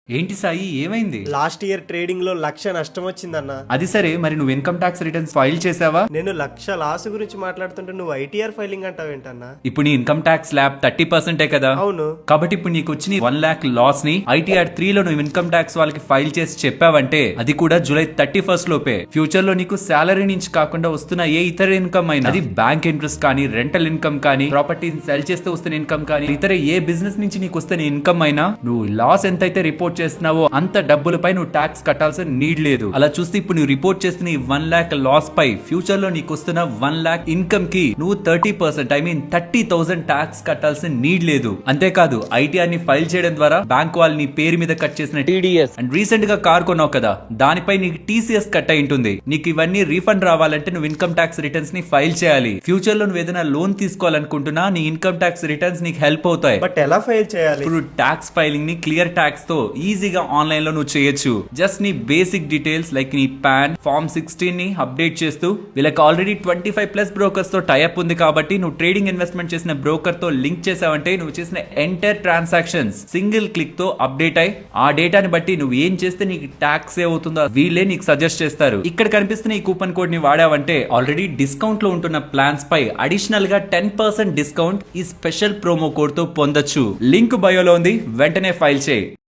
ఏంటి సాయి, ఏమైంది? Last year trading లో 1,00,000 నష్టం వచ్చిందన్న. అది సరే, మరి నువ్వు ఇన్కమ్ ట్యాక్స్ రిటర్న్స్ ఫైల్ చేసావా? నేను 1,00,000 లాస్ గురించి మాట్లాడుతుంటే నువ్వు ఐటీఆర్ ఫైలింగ్ అంటావేంటన్నా? ఇప్పుడు నీ ఇన్కమ్ ట్యాక్స్ స్లాబ్ 30% కదా. అవును. కాబట్టి ఇప్పుడు నీకు వచ్చిన 1 lakh లాస్ ని ITR 3 లో నువ్వు ఇన్కమ్ ట్యాక్స్ వాళ్ళకి ఫైల్ చేసి చెప్పావంటే, అది కూడా జూలై 31st లోపే. ఫ్యూచర్ లో నీకు శాలరీ నుంచి కాకుండా వస్తున్న ఏ ఇతర ఇన్కమ్ అయినా, అది బ్యాంక్ ఇంట్రెస్ట్ కానీ, రెంటల్ ఇన్కమ్ కానీ, ప్రాపర్టీ సెల్ చేస్తే వస్తున్న ఇన్కమ్ కానీ, ఇతర ఏ బిజినెస్ నుంచి నీకు వస్తున్న ఇన్కమ్ అయినా, నువ్వు లాస్ ఎంతైతే రిపోర్ట్ చేస్తున్నావో అంత డబ్బులపై నువ్వు ట్యాక్స్ కట్టాల్సిన నీడ్ లేదు. అలా చూస్తే ఇప్పుడు నువ్వు రిపోర్ట్ చేస్తున్న 1 lakh లాస్ పై ఫ్యూచర్ లో నీకు వస్తున్న 1 lakh ఇన్కమ్ కి నువ్వు 30%, ఐ మీన్ 30,000 ట్యాక్స్ కట్టాల్సిన నీడ్ లేదు. అంతేకాదు, ITR ని ఫైల్ చేయడం ద్వారా బ్యాంక్ వాళ్ళు నీ పేరు మీద కట్ చేసిన TDS అండ్ రీసెంట్ గా కార్ కొన్నావు కదా, దానిపై నీకు TCS కట్ అయి ఉంటుంది. నీకు ఇవన్నీ రీఫండ్ రావాలంటే నువ్వు ఇన్కమ్ ట్యాక్స్ రిటర్న్స్ ని ఫైల్ చేయాలి. ఫ్యూచర్ లో నువ్వు ఏదైనా లోన్ తీసుకోవాలనుకుంటున్నా నీ ఇన్కమ్ ట్యాక్స్ రిటర్న్స్ నీకు హెల్ప్ అవుతాయి. బట్ ఎలా ఫైల్ చేయాలి? ఇప్పుడు ట్యాక్స్ ఫైలింగ్ ని క్లియర్ ట్యాక్స్ తో ఈజీగా ఆన్లైన్ లో నువ్వు చేయొచ్చు. జస్ట్ నీ బేసిక్ డీటెయిల్స్ లైక్ నీ పాన్, ఫార్మ్ 16 ని అప్డేట్ చేస్తూ, వీళ్ళకి ఆల్రెడీ 25+ బ్రోకర్స్ తో టైఅప్ ఉంది కాబట్టి నువ్వు ట్రేడింగ్ ఇన్వెస్ట్మెంట్ చేసిన బ్రోకర్ తో లింక్ చేసావంటే నువ్వు చేసిన ఎంటైర్ ట్రాన్సాక్షన్స్ సింగిల్ క్లిక్ తో అప్డేట్ అయి, ఆ డేటాని బట్టి నువ్వు ఏం చేస్తే నీకు ట్యాక్స్ ఏ అవుతుందో వీళ్ళే నీకు సజెస్ట్ చేస్తారు. ఇక్కడ కనిపిస్తున్న ఈ కూపన్ కోడ్ ని వాడావంటే ఆల్రెడీ డిస్కౌంట్ లో ఉంటున్న ప్లాన్స్ పై అడిషనల్ గా 10% డిస్కౌంట్ ఈ స్పెషల్ ప్రోమో కోడ్ తో పొందొచ్చు. లింక్ బయోలో ఉంది, వెంటనే ఫైల్ చేయి.